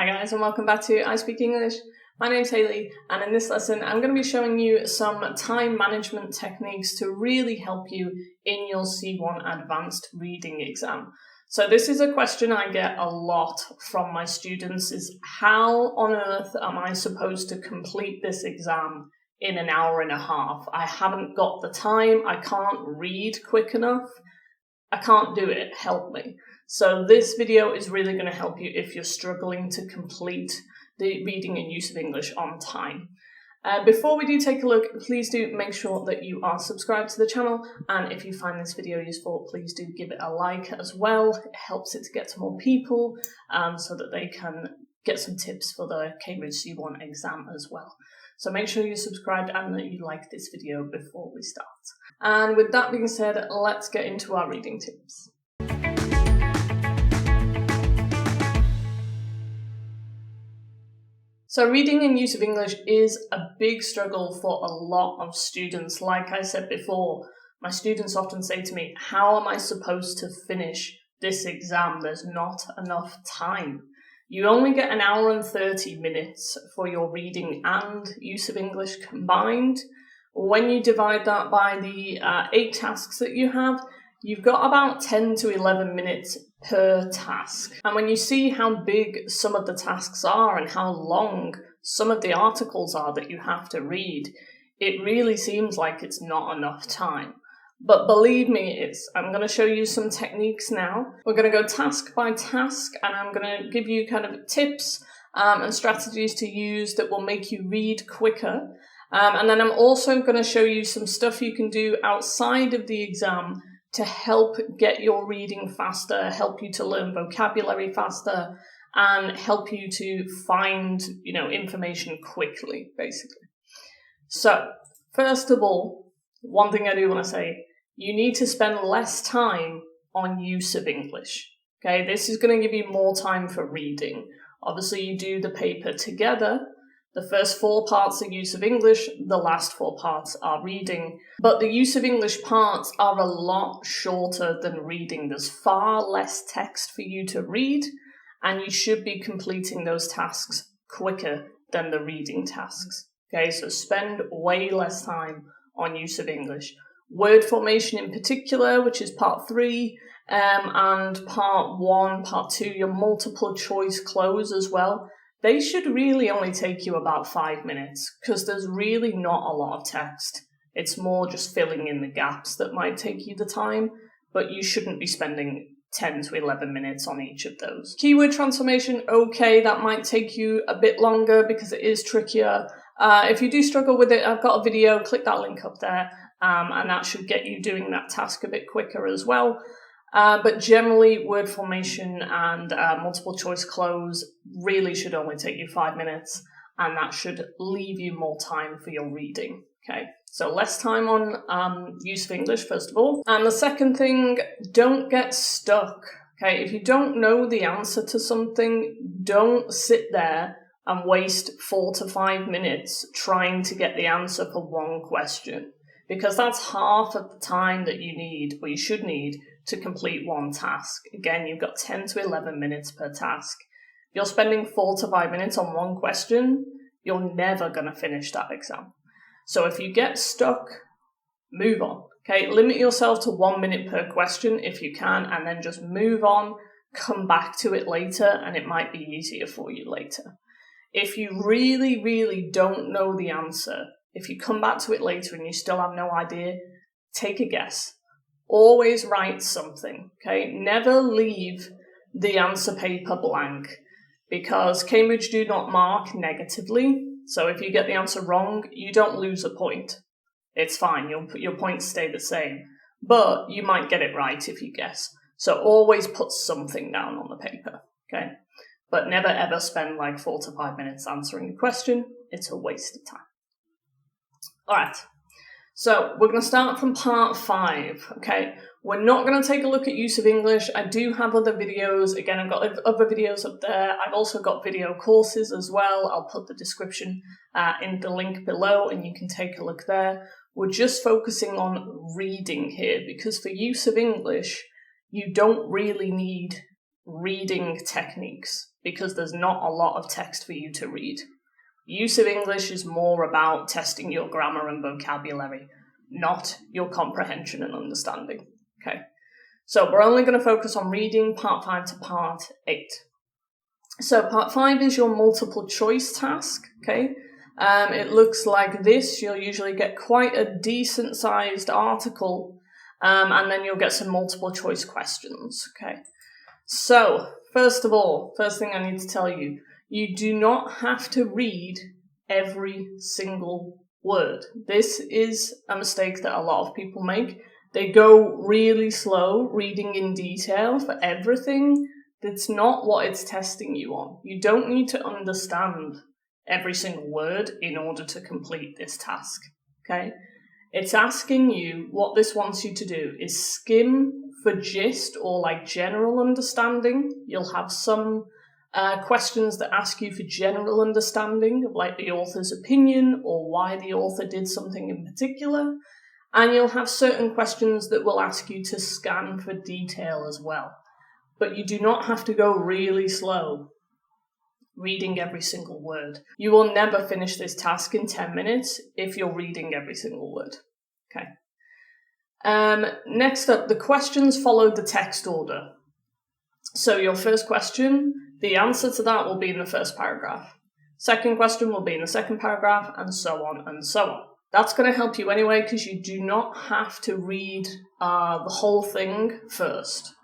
Hi guys, and welcome back to I Speak English. My name's Hayley, and in this lesson I'm going to be showing you some time management techniques to really help you in your C1 Advanced Reading exam. So this is a question I get a lot from my students, is how on earth am I supposed to complete this exam in an hour and a half? I haven't got the time, I can't read quick enough, I can't do it, help me. So this video is really going to help you if you're struggling to complete the reading and use of English on time. Before we do take a look, please do make sure that you are subscribed to the channel, and if you find this video useful, please do give it a like as well. It helps it to get to more people so that they can get some tips for the Cambridge C1 exam as well. So make sure you're subscribed and that you like this video before we start. And with that being said, let's get into our reading tips. So reading and use of English is a big struggle for a lot of students. Like I said before, my students often say to me, how am I supposed to finish this exam? There's not enough time. You only get an hour and 30 minutes for your reading and use of English combined. When you divide that by the 8 tasks that you have, you've got about 10 to 11 minutes per task. And when you see how big some of the tasks are and how long some of the articles are that you have to read, it really seems like it's not enough time. But believe me, I'm going to show you some techniques now. We're going to go task by task, and I'm going to give you kind of tips and strategies to use that will make you read quicker. And then I'm also going to show you some stuff you can do outside of the exam to help get your reading faster, help you to learn vocabulary faster, and help you to find, information quickly, basically. So, first of all, one thing I do want to say, you need to spend less time on use of English. Okay, this is going to give you more time for reading. Obviously, you do the paper together. The first 4 parts are use of English, the last 4 parts are reading. But the use of English parts are a lot shorter than reading. There's far less text for you to read, and you should be completing those tasks quicker than the reading tasks. Okay, so spend way less time on use of English. Word formation in particular, which is part 3, and part 1, part 2, your multiple choice close as well. They should really only take you about 5 minutes because there's really not a lot of text. It's more just filling in the gaps that might take you the time, but you shouldn't be spending 10 to 11 minutes on each of those. Keyword transformation, okay, that might take you a bit longer because it is trickier. If you do struggle with it, I've got a video, click that link up there, and that should get you doing that task a bit quicker as well. But generally, word formation and multiple choice close really should only take you 5 minutes, and that should leave you more time for your reading. Okay, so less time on use of English, first of all. And the second thing, don't get stuck. Okay, if you don't know the answer to something, don't sit there and waste 4 to 5 minutes trying to get the answer for one question, because that's half of the time that you need, or you should need, to complete one task. Again, you've got 10 to 11 minutes per task. If you're spending 4 to 5 minutes on one question, you're never going to finish that exam. So if you get stuck, move on. Okay, limit yourself to 1 minute per question if you can, and then just move on, come back to it later, and it might be easier for you later. If you really, really don't know the answer, if you come back to it later and you still have no idea, take a guess. Always write something, okay? Never leave the answer paper blank, because Cambridge do not mark negatively. So if you get the answer wrong, you don't lose a point. It's fine, your points stay the same, but you might get it right if you guess. So always put something down on the paper, okay? But never ever spend like 4 to 5 minutes answering a question. It's a waste of time. All right. So we're going to start from part 5, okay? We're not going to take a look at use of English. I do have other videos. Again, I've got other videos up there. I've also got video courses as well. I'll put the description in the link below and you can take a look there. We're just focusing on reading here because for use of English, you don't really need reading techniques, because there's not a lot of text for you to read. Use of English is more about testing your grammar and vocabulary, not your comprehension and understanding. Okay, so we're only going to focus on reading part 5 to part 8. So part 5 is your multiple choice task. Okay, it looks like this. You'll usually get quite a decent sized article, and then you'll get some multiple choice questions. Okay, so first of all, first thing I need to tell you, you do not have to read every single word. This is a mistake that a lot of people make. They go really slow reading in detail for everything. That's not what it's testing you on. You don't need to understand every single word in order to complete this task, okay? It's asking you, what this wants you to do is skim for gist or like general understanding. You'll have some questions that ask you for general understanding of like the author's opinion or why the author did something in particular. And you'll have certain questions that will ask you to scan for detail as well. But you do not have to go really slow reading every single word. You will never finish this task in 10 minutes if you're reading every single word. Okay. Next up, the questions follow the text order. So your first question, the answer to that will be in the first paragraph. Second question will be in the second paragraph, and so on and so on. That's going to help you anyway, because you do not have to read the whole thing first.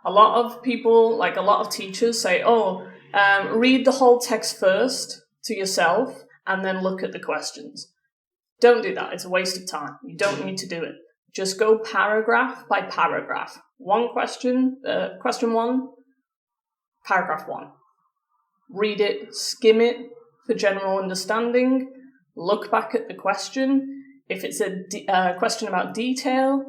A lot of people, like a lot of teachers say, read the whole text first to yourself and then look at the questions. Don't do that. It's a waste of time. You don't need to do it. Just go paragraph by paragraph. One question, question 1, paragraph 1. Read it, skim it for general understanding. Look back at the question. If it's a question about detail,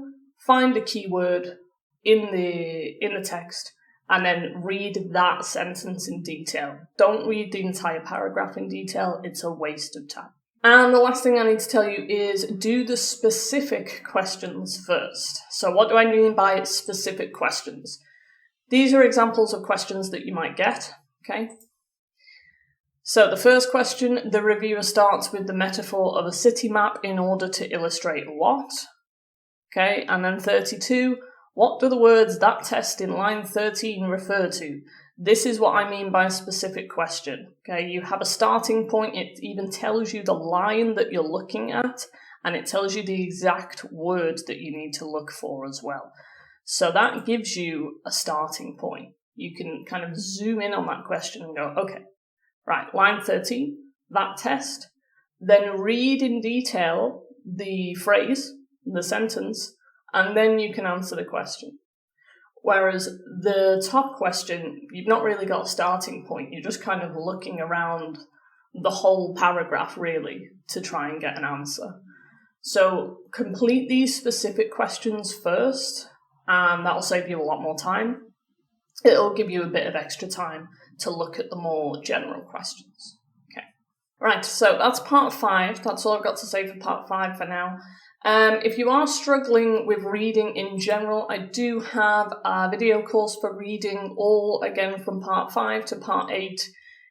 find a keyword in the text and then read that sentence in detail. Don't read the entire paragraph in detail. It's a waste of time. And the last thing I need to tell you is do the specific questions first. So what do I mean by specific questions? These are examples of questions that you might get, okay? So the first question, the reviewer starts with the metaphor of a city map in order to illustrate what? Okay, and then 32, what do the words that test in line 13 refer to? This is what I mean by a specific question. Okay, you have a starting point. It even tells you the line that you're looking at, and it tells you the exact word that you need to look for as well. So that gives you a starting point. You can kind of zoom in on that question and go, okay, right, line 13, that test. Then read in detail the phrase, the sentence, and then you can answer the question. Whereas the top question, you've not really got a starting point. You're just kind of looking around the whole paragraph, really, to try and get an answer. So complete these specific questions first, and that'll save you a lot more time. It'll give you a bit of extra time to look at the more general questions. Okay. Right, so that's part 5. That's all I've got to say for part 5 for now. If you are struggling with reading in general, I do have a video course for reading, all again from part 5 to part 8.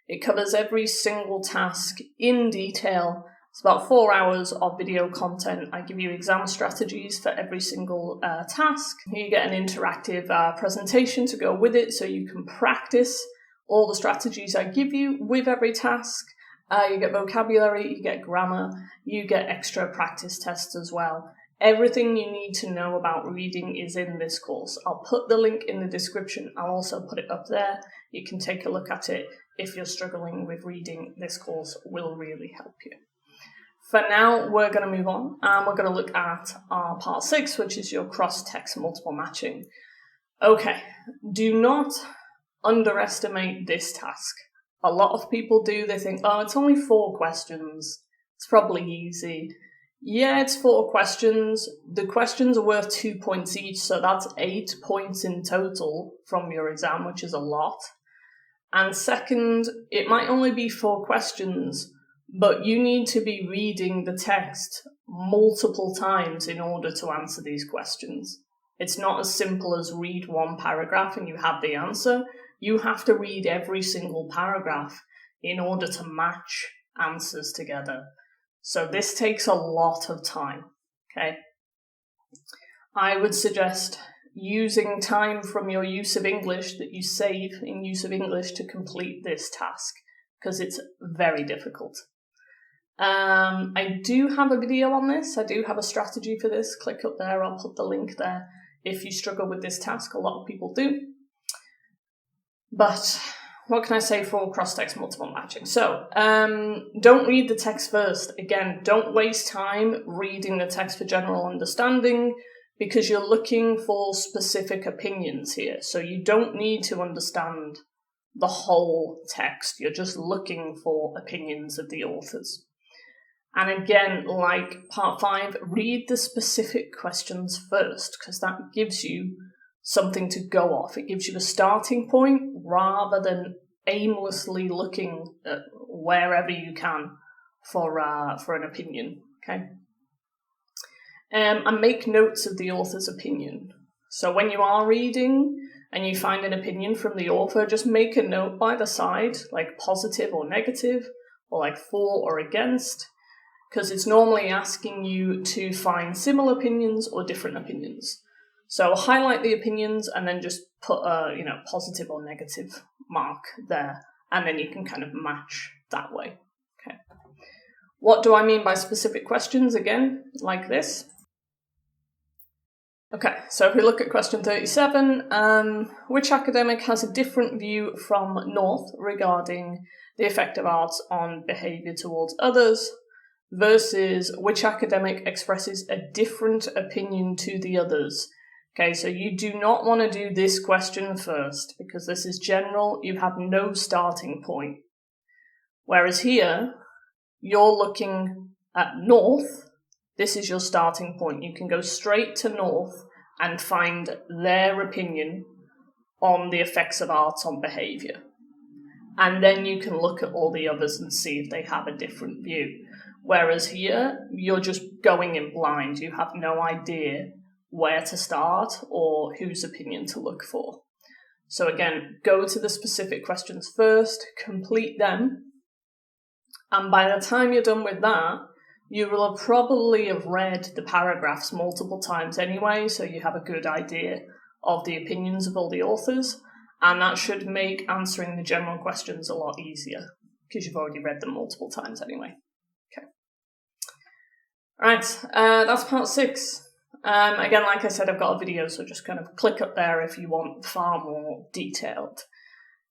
It covers every single task in detail. It's about 4 hours of video content. I give you exam strategies for every single task. You get an interactive presentation to go with it, so you can practice all the strategies I give you with every task. You get vocabulary, you get grammar, you get extra practice tests as well. Everything you need to know about reading is in this course. I'll put the link in the description. I'll also put it up there. You can take a look at it if you're struggling with reading. This course will really help you. For now, we're going to move on and we're going to look at our part 6, which is your cross-text multiple matching. Okay, do not underestimate this task. A lot of people do. They think, oh, it's only 4 questions. It's probably easy. Yeah, it's 4 questions. The questions are worth 2 points each, so that's 8 points in total from your exam, which is a lot. And second, it might only be 4 questions, but you need to be reading the text multiple times in order to answer these questions. It's not as simple as read one paragraph and you have the answer. You have to read every single paragraph in order to match answers together. So this takes a lot of time, okay? I would suggest using time from your use of English that you save in use of English to complete this task, because it's very difficult. I do have a video on this. I do have a strategy for this. Click up there, I'll put the link there. If you struggle with this task, a lot of people do. But what can I say for cross-text multiple matching? So, don't read the text first. Again, don't waste time reading the text for general understanding, because you're looking for specific opinions here. So you don't need to understand the whole text. You're just looking for opinions of the authors. And again, like part 5, read the specific questions first, because that gives you something to go off. It gives you a starting point rather than aimlessly looking at wherever you can for an opinion, okay? And make notes of the author's opinion. So when you are reading and you find an opinion from the author, just make a note by the side, like positive or negative, or like for or against, because it's normally asking you to find similar opinions or different opinions. So highlight the opinions and then just put a positive or negative mark there, and then you can kind of match that way. Okay. What do I mean by specific questions? Again, like this. Okay, so if we look at question 37, which academic has a different view from North regarding the effect of arts on behaviour towards others, versus which academic expresses a different opinion to the others? Okay, so you do not want to do this question first, because this is general, you have no starting point. Whereas here, you're looking at North, this is your starting point. You can go straight to North and find their opinion on the effects of arts on behaviour. And then you can look at all the others and see if they have a different view. Whereas here, you're just going in blind. You have no idea where to start or whose opinion to look for. So again, go to the specific questions first, complete them, and by the time you're done with that, you will probably have read the paragraphs multiple times anyway, so you have a good idea of the opinions of all the authors, and that should make answering the general questions a lot easier, because you've already read them multiple times anyway. Okay. Right, that's part 6. Again, like I said, I've got a video, so just kind of click up there if you want far more detailed.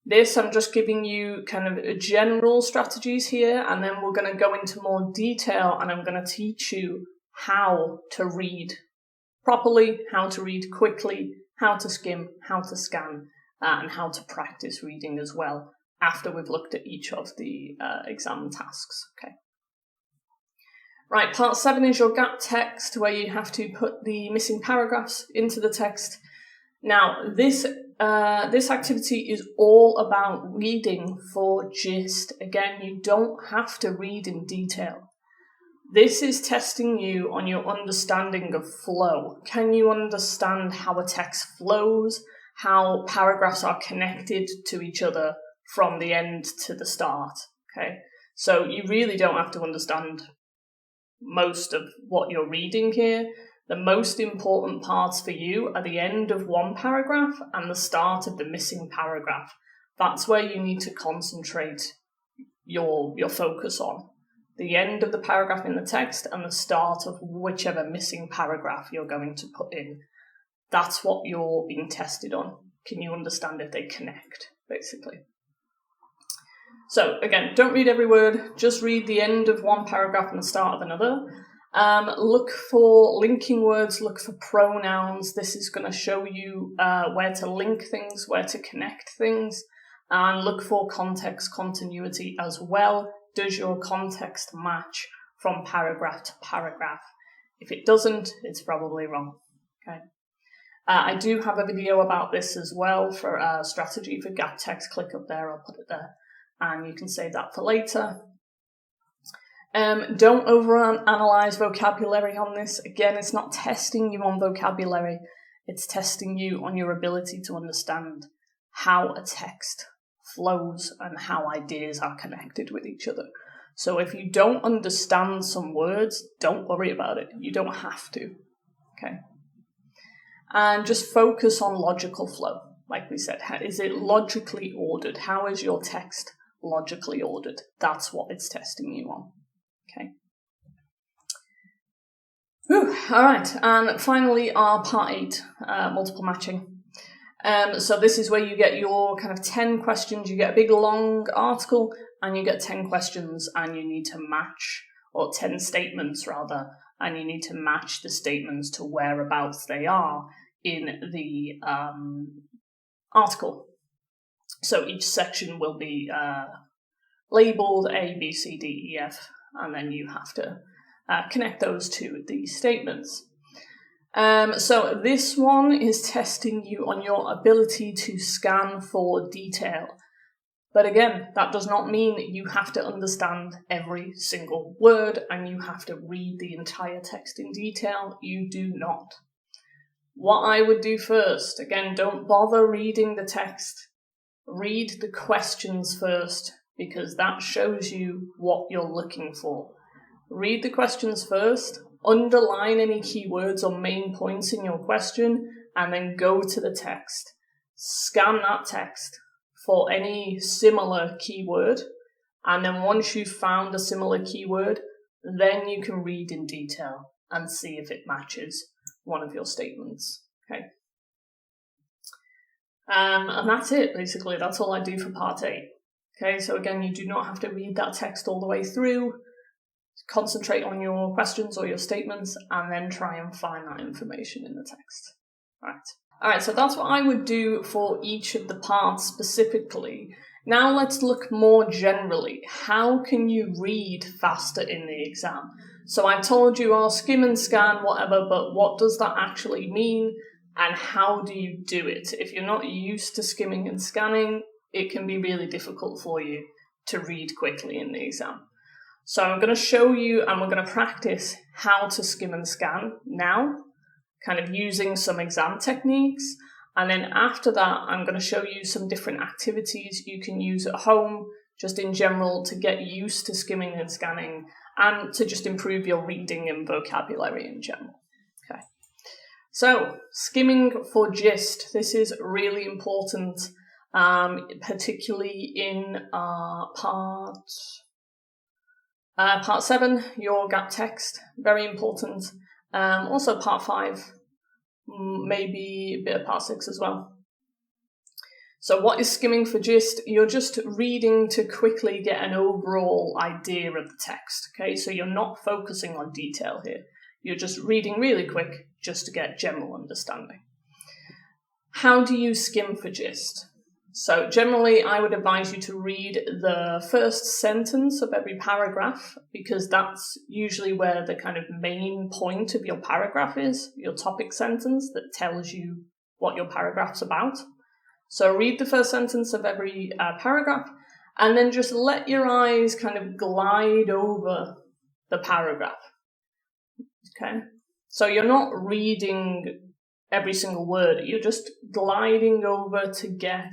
This, I'm just giving you kind of general strategies here, and then we're going to go into more detail, and I'm going to teach you how to read properly, how to read quickly, how to skim, how to scan, and how to practice reading as well, after we've looked at each of the exam tasks. Okay. Right, part 7 is your gap text, where you have to put the missing paragraphs into the text. Now, this activity is all about reading for gist. Again, you don't have to read in detail. This is testing you on your understanding of flow. Can you understand how a text flows, how paragraphs are connected to each other from the end to the start? Okay, so you really don't have to understand most of what you're reading here. The most important parts for you are the end of one paragraph and the start of the missing paragraph. That's where you need to concentrate your focus on. The end of the paragraph in the text and the start of whichever missing paragraph you're going to put in. That's what you're being tested on. Can you understand if they connect, basically? So again, don't read every word, just read the end of one paragraph and the start of another. Look for linking words, look for pronouns. This is going to show you where to link things, where to connect things, and look for context continuity as well. Does your context match from paragraph to paragraph? If it doesn't, it's probably wrong. Okay. I do have a video about this as well for a strategy for gap text. Click up there, I'll put it there, and you can save that for later. Don't overanalyze vocabulary on this. Again, it's not testing you on vocabulary. It's testing you on your ability to understand how a text flows and how ideas are connected with each other. So if you don't understand some words, don't worry about it. You don't have to, okay? And just focus on logical flow. Like we said, is it logically ordered? How is your text logically ordered? That's what it's testing you on, okay? Whew, all right, and finally our part 8, multiple matching. So this is where you get your kind of 10 questions. You get a big long article and you get 10 questions and you need to match, or 10 statements rather, and you need to match the statements to whereabouts they are in the article. So each section will be labeled A, B, C, D, E, F, and then you have to connect those to the statements. So this one is testing you on your ability to scan for detail. But again, that does not mean you have to understand every single word and you have to read the entire text in detail. You do not. What I would do first, again, don't bother reading the text. Read the questions first, because that shows you what you're looking for. Read the questions first, underline any keywords or main points in your question, and then go to the text. Scan that text for any similar keyword, and then once you've found a similar keyword, then you can read in detail and see if it matches one of your statements, okay? And that's it, basically. That's all I do for part 8. Okay, so again, you do not have to read that text all the way through. Concentrate on your questions or your statements and then try and find that information in the text. All right, so that's what I would do for each of the parts specifically. Now let's look more generally. How can you read faster in the exam? So I've told you, I'll skim and scan, whatever, but what does that actually mean? And how do you do it? If you're not used to skimming and scanning, it can be really difficult for you to read quickly in the exam. So I'm going to show you, and we're going to practice how to skim and scan now, kind of using some exam techniques. And then after that, I'm going to show you some different activities you can use at home, just in general, to get used to skimming and scanning and to just improve your reading and vocabulary in general. Okay. So skimming for gist. This is really important, particularly in part 7, your gap text, very important. Also part 5, maybe a bit of part 6 as well. So what is skimming for gist? You're just reading to quickly get an overall idea of the text, okay? So you're not focusing on detail here. You're just reading really quick just to get general understanding. How do you skim for gist? So generally, I would advise you to read the first sentence of every paragraph, because that's usually where the kind of main point of your paragraph is, your topic sentence that tells you what your paragraph's about. So read the first sentence of every paragraph, and then just let your eyes kind of glide over the paragraph. Okay? So you're not reading every single word, you're just gliding over to get,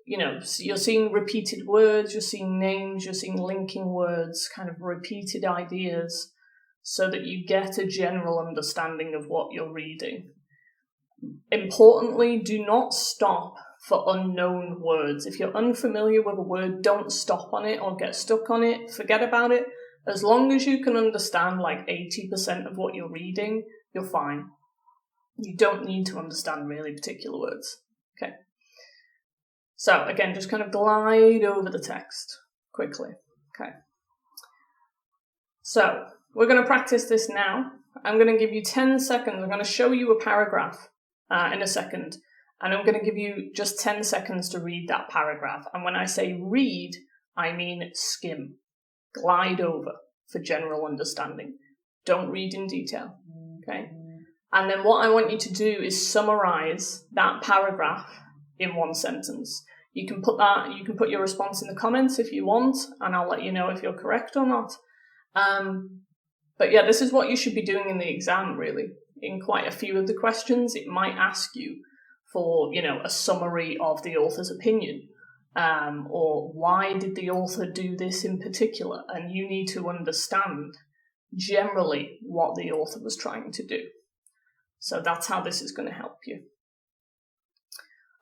you're seeing repeated words, you're seeing names, you're seeing linking words, kind of repeated ideas, so that you get a general understanding of what you're reading. Importantly, do not stop for unknown words. If you're unfamiliar with a word, don't stop on it or get stuck on it. Forget about it. As long as you can understand like 80% of what you're reading, you're fine. You don't need to understand really particular words. Okay. So again, just kind of glide over the text quickly. Okay. So we're going to practice this now. I'm going to give you 10 seconds. I'm going to show you a paragraph in a second, and I'm going to give you just 10 seconds to read that paragraph. And when I say read, I mean skim. Glide over for general understanding. Don't read in detail. Okay. And then what I want you to do is summarize that paragraph in one sentence. You can put your response in the comments if you want, and I'll let you know if you're correct or not. But yeah, this is what you should be doing in the exam, really. in quite a few of the questions, it might ask you for, a summary of the author's opinion, or why did the author do this in particular, and you need to understand generally what the author was trying to do. So that's how this is going to help you.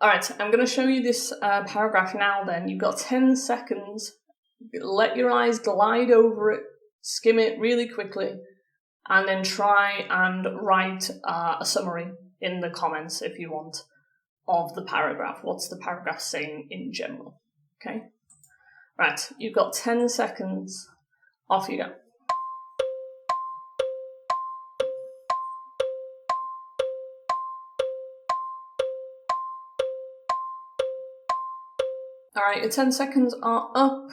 All right, I'm going to show you this paragraph now then. You've got 10 seconds. Let your eyes glide over it, skim it really quickly, and then try and write a summary in the comments if you want of the paragraph. What's the paragraph saying in general? Okay. Right, you've got 10 seconds. Off you go. All right, your 10 seconds are up.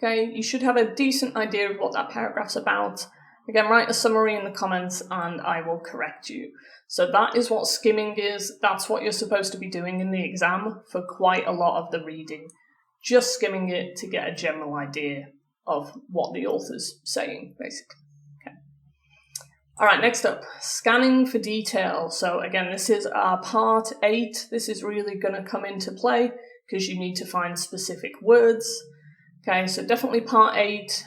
Okay, you should have a decent idea of what that paragraph's about. Again, write a summary in the comments and I will correct you. So that is what skimming is. That's what you're supposed to be doing in the exam for quite a lot of the reading. Just skimming it to get a general idea of what the author's saying, basically. Okay. All right, next up, scanning for detail. So again, this is part 8. This is really going to come into play because you need to find specific words. Okay, so definitely part 8.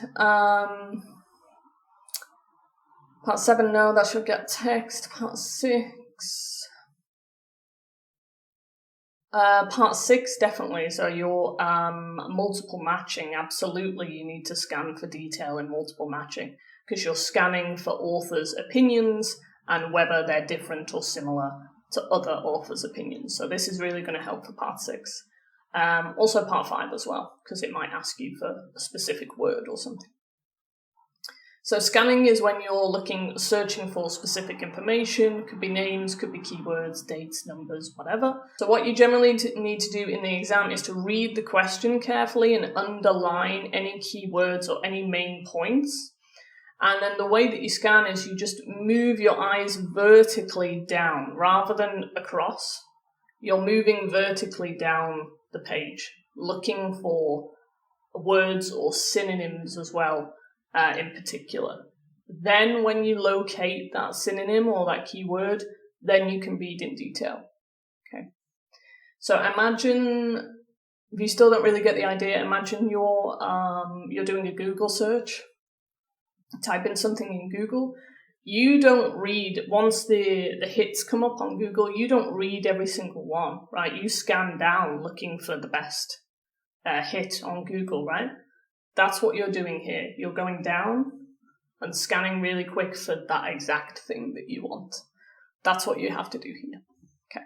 Part 7, no, that should get text. Part 6. Part 6, definitely. So your multiple matching, absolutely you need to scan for detail in multiple matching because you're scanning for authors' opinions and whether they're different or similar to other authors' opinions. So this is really going to help for part 6. Also part 5 as well, because it might ask you for a specific word or something. So scanning is when you're searching for specific information, could be names, could be keywords, dates, numbers, whatever. So what you generally need to do in the exam is to read the question carefully and underline any keywords or any main points. And then the way that you scan is you just move your eyes vertically down rather than across. You're moving vertically down the page, looking for words or synonyms as well. In particular. Then when you locate that synonym or that keyword, then you can read in detail. Okay. So imagine, if you still don't really get the idea, imagine you're doing a Google search. Type in something in Google. You don't read, once the hits come up on Google, you don't read every single one, right? You scan down looking for the best hit on Google, right? That's what you're doing here. You're going down and scanning really quick for that exact thing that you want. That's what you have to do here. Okay.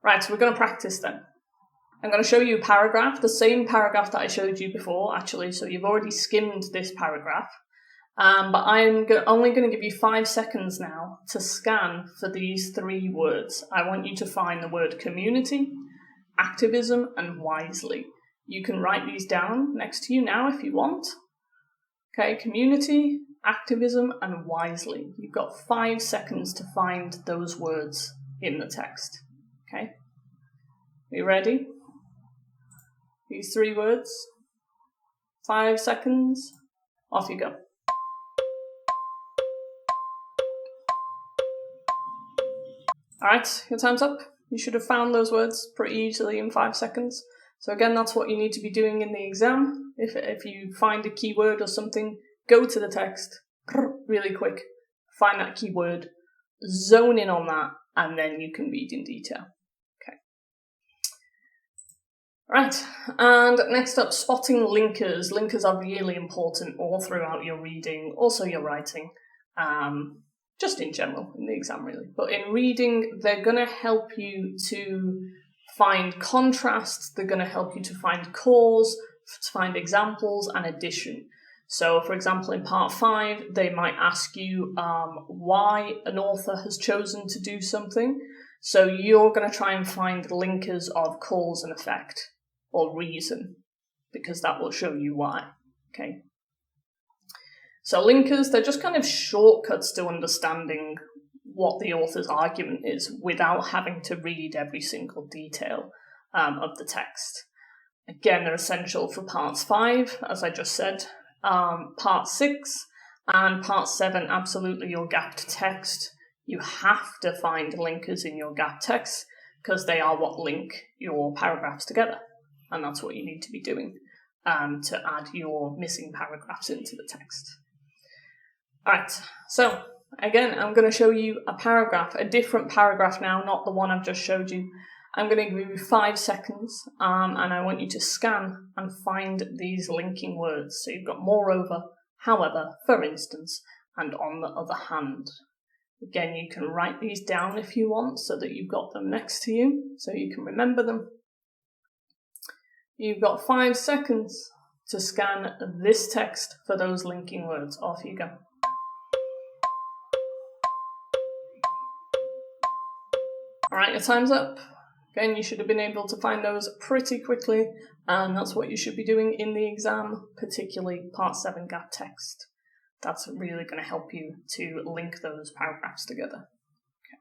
Right, so we're going to practice then. I'm going to show you a paragraph, the same paragraph that I showed you before, actually. So you've already skimmed this paragraph. But I'm only going to give you 5 seconds now to scan for these 3 words. I want you to find the word community, activism, and wisely. You can write these down next to you now if you want. Okay, community, activism, and wisely. You've got 5 seconds to find those words in the text. Okay, are you ready? These 3 words. 5 seconds. Off you go. All right, your time's up. You should have found those words pretty easily in 5 seconds. So again, that's what you need to be doing in the exam. If you find a keyword or something, go to the text really quick, find that keyword, zone in on that, and then you can read in detail. Okay. Right, and next up, spotting linkers. Linkers are really important all throughout your reading, also your writing, just in general in the exam really. But in reading, they're going to help you to find contrasts, they're going to help you to find cause, to find examples and addition. So for example, in part 5, they might ask you why an author has chosen to do something. So you're going to try and find linkers of cause and effect or reason, because that will show you why. Okay. So linkers, they're just kind of shortcuts to understanding what the author's argument is without having to read every single detail of the text. Again, they're essential for parts 5, as I just said. Part 6 and part 7, absolutely your gapped text. You have to find linkers in your gap text because they are what link your paragraphs together. And that's what you need to be doing to add your missing paragraphs into the text. All right, so again, I'm going to show you a paragraph, a different paragraph now, not the one I've just showed you. I'm going to give you 5 seconds, and I want you to scan and find these linking words. So you've got moreover, however, for instance, and on the other hand. Again, you can write these down if you want so that you've got them next to you so you can remember them. You've got 5 seconds to scan this text for those linking words. Off you go. All right, your time's up. Again, you should have been able to find those pretty quickly, and that's what you should be doing in the exam, particularly Part 7 gap text. That's really going to help you to link those paragraphs together. Okay.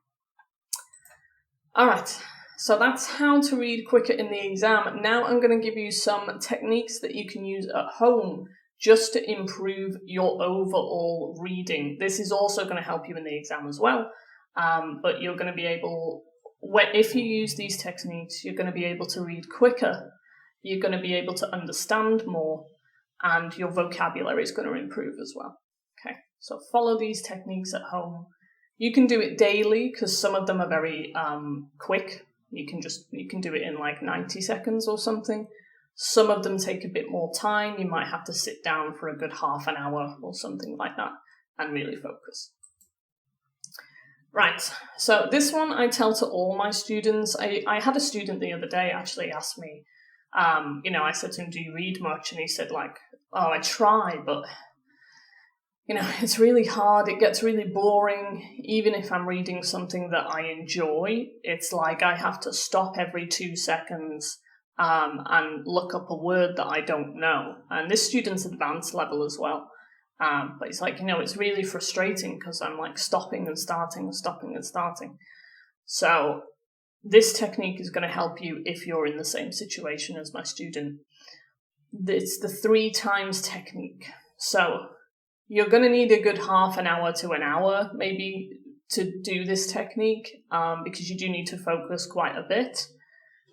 All right, so that's how to read quicker in the exam. Now I'm going to give you some techniques that you can use at home just to improve your overall reading. This is also going to help you in the exam as well, but you're going to be able, if you use these techniques, you're going to be able to read quicker, you're going to be able to understand more, and your vocabulary is going to improve as well. Okay, so follow these techniques at home. You can do it daily because some of them are very quick. You can do it in like 90 seconds or something. Some of them take a bit more time. You might have to sit down for a good half an hour or something like that and really focus. Right, so this one I tell to all my students. I had a student the other day actually ask me, I said to him, do you read much? And he said like, oh, I try, but it's really hard. It gets really boring. Even if I'm reading something that I enjoy, it's like I have to stop every 2 seconds and look up a word that I don't know. And this student's advanced level as well. But it's like, it's really frustrating because I'm like stopping and starting and stopping and starting. So this technique is going to help you if you're in the same situation as my student. It's the 3 times technique. So you're going to need a good half an hour to an hour maybe to do this technique because you do need to focus quite a bit.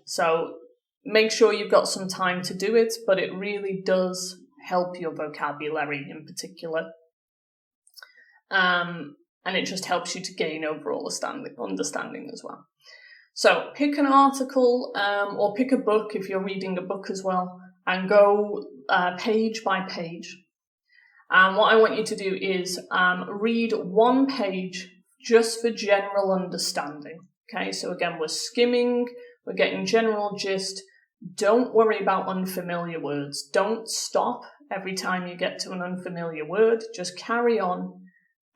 So make sure you've got some time to do it, but it really does help your vocabulary in particular. And it just helps you to gain overall understanding as well. So pick an article or pick a book if you're reading a book as well and go page by page. And what I want you to do is read 1 page just for general understanding. Okay, so again, we're skimming, we're getting general gist. Don't worry about unfamiliar words. Don't stop every time you get to an unfamiliar word. Just carry on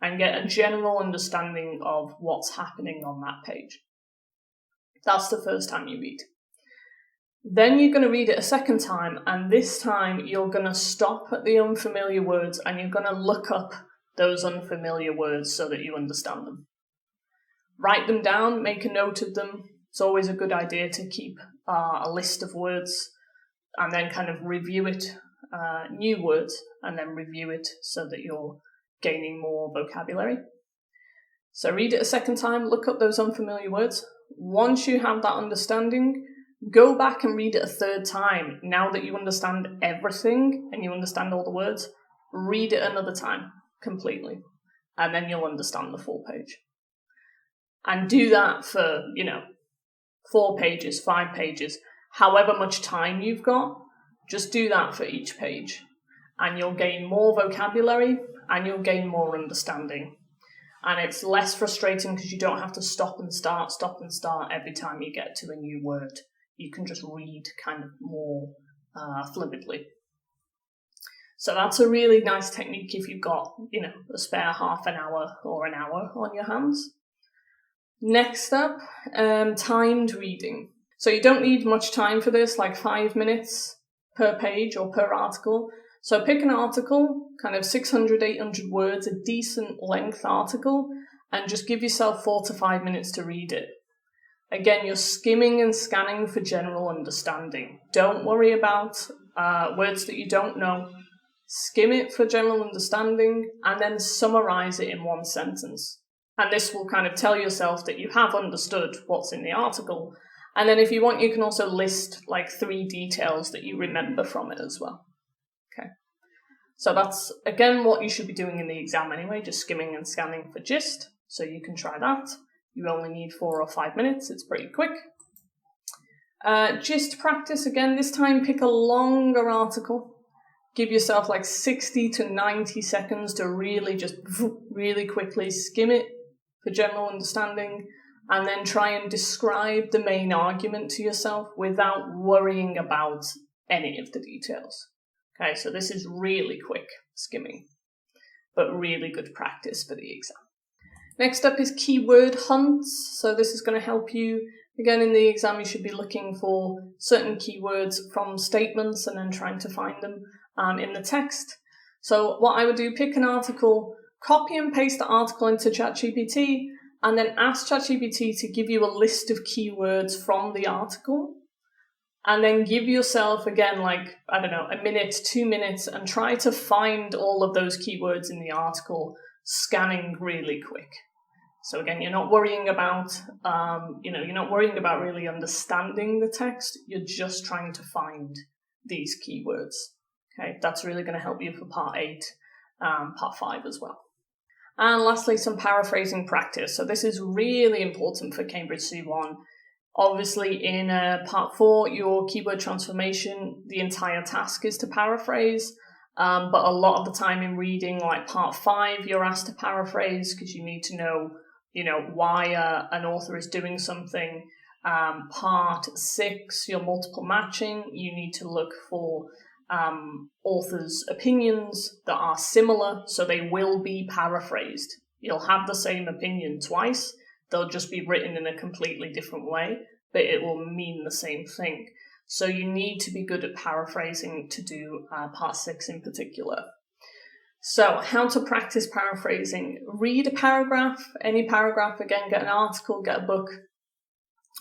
and get a general understanding of what's happening on that page. That's the first time you read. Then you're going to read it a second time, and this time you're going to stop at the unfamiliar words and you're going to look up those unfamiliar words so that you understand them. Write them down, make a note of them. It's always a good idea to keep a list of words and then kind of review it, new words, and then review it so that you're gaining more vocabulary. So read it a second time, look up those unfamiliar words. Once you have that understanding, go back and read it a third time. Now that you understand everything and you understand all the words, read it another time completely, and then you'll understand the full page. And do that for, 4 pages, 5 pages, however much time you've got, just do that for each page. And you'll gain more vocabulary and you'll gain more understanding. And it's less frustrating because you don't have to stop and start every time you get to a new word. You can just read kind of more fluidly. So that's a really nice technique if you've got, a spare half an hour or an hour on your hands. Next up, timed reading. So you don't need much time for this, like 5 minutes per page or per article. So pick an article, kind of 600, 800 words, a decent length article, and just give yourself 4 to 5 minutes to read it. Again, you're skimming and scanning for general understanding. Don't worry about words that you don't know. Skim it for general understanding and then summarize it in 1 sentence. And this will kind of tell yourself that you have understood what's in the article. And then if you want, you can also list like 3 details that you remember from it as well. Okay. So that's, again, what you should be doing in the exam anyway, just skimming and scanning for gist. So you can try that. You only need 4 or 5 minutes. It's pretty quick. Gist practice, again, this time pick a longer article. Give yourself like 60 to 90 seconds to really just really quickly skim it for general understanding, and then try and describe the main argument to yourself without worrying about any of the details. Okay, so this is really quick skimming, but really good practice for the exam. Next up is keyword hunts. So this is going to help you. Again, in the exam, you should be looking for certain keywords from statements and then trying to find them in the text. So what I would do, pick an article, copy and paste the article into ChatGPT, and then ask ChatGPT to give you a list of keywords from the article. And then give yourself, again, like, I don't know, 1 minute, 2 minutes, and try to find all of those keywords in the article, scanning really quick. So again, you're not worrying about, you're not worrying about really understanding the text. You're just trying to find these keywords. Okay, that's really going to help you for part 8, part 5 as well. And lastly, some paraphrasing practice. So this is really important for Cambridge C1. Obviously, in part 4, your keyword transformation, the entire task is to paraphrase. But a lot of the time in reading, like part 5, you're asked to paraphrase because you need to know, why an author is doing something. Part 6, your multiple matching, you need to look for authors' opinions that are similar, so they will be paraphrased. You'll have the same opinion twice. They'll just be written in a completely different way, but it will mean the same thing. So you need to be good at paraphrasing to do part 6 in particular. So how to practice paraphrasing. Read a paragraph, any paragraph, again, get an article, get a book.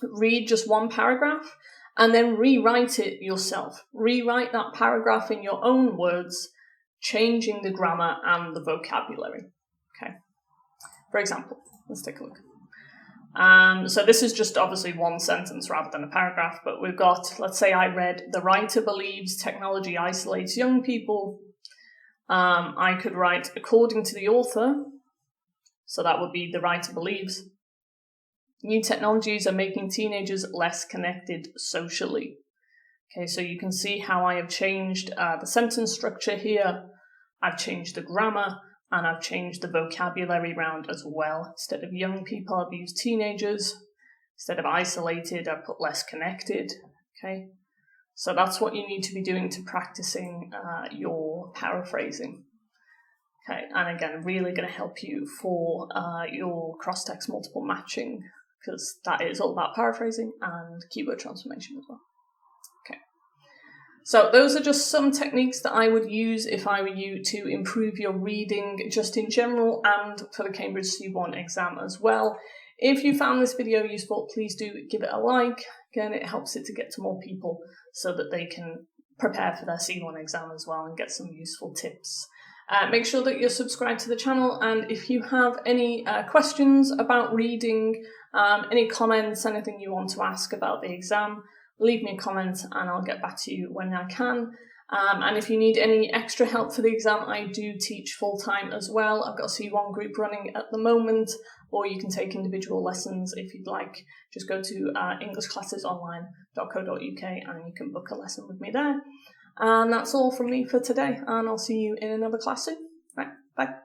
Read just one paragraph and then rewrite it yourself. Rewrite that paragraph in your own words, changing the grammar and the vocabulary. Okay. For example, let's take a look. So this is just obviously one sentence rather than a paragraph, but we've got, let's say I read, the writer believes technology isolates young people. I could write, according to the author, so that would be the writer believes, new technologies are making teenagers less connected socially. Okay, so you can see how I have changed the sentence structure here. I've changed the grammar, and I've changed the vocabulary round as well. Instead of young people, I've used teenagers. Instead of isolated, I've put less connected. Okay, so that's what you need to be doing to practicing your paraphrasing. Okay, and again, really going to help you for your cross-text multiple matching, because that is all about paraphrasing and keyword transformation as well. Okay, so those are just some techniques that I would use if I were you to improve your reading just in general and for the Cambridge C1 exam as well. If you found this video useful, please do give it a like. Again, it helps it to get to more people so that they can prepare for their C1 exam as well and get some useful tips. Make sure that you're subscribed to the channel, and if you have any questions about reading, any comments, anything you want to ask about the exam, leave me a comment and I'll get back to you when I can. And if you need any extra help for the exam, I do teach full-time as well. I've got a C1 group running at the moment, or you can take individual lessons if you'd like. Just go to englishclassesonline.co.uk and you can book a lesson with me there. And that's all from me for today, and I'll see you in another class soon. Right, bye.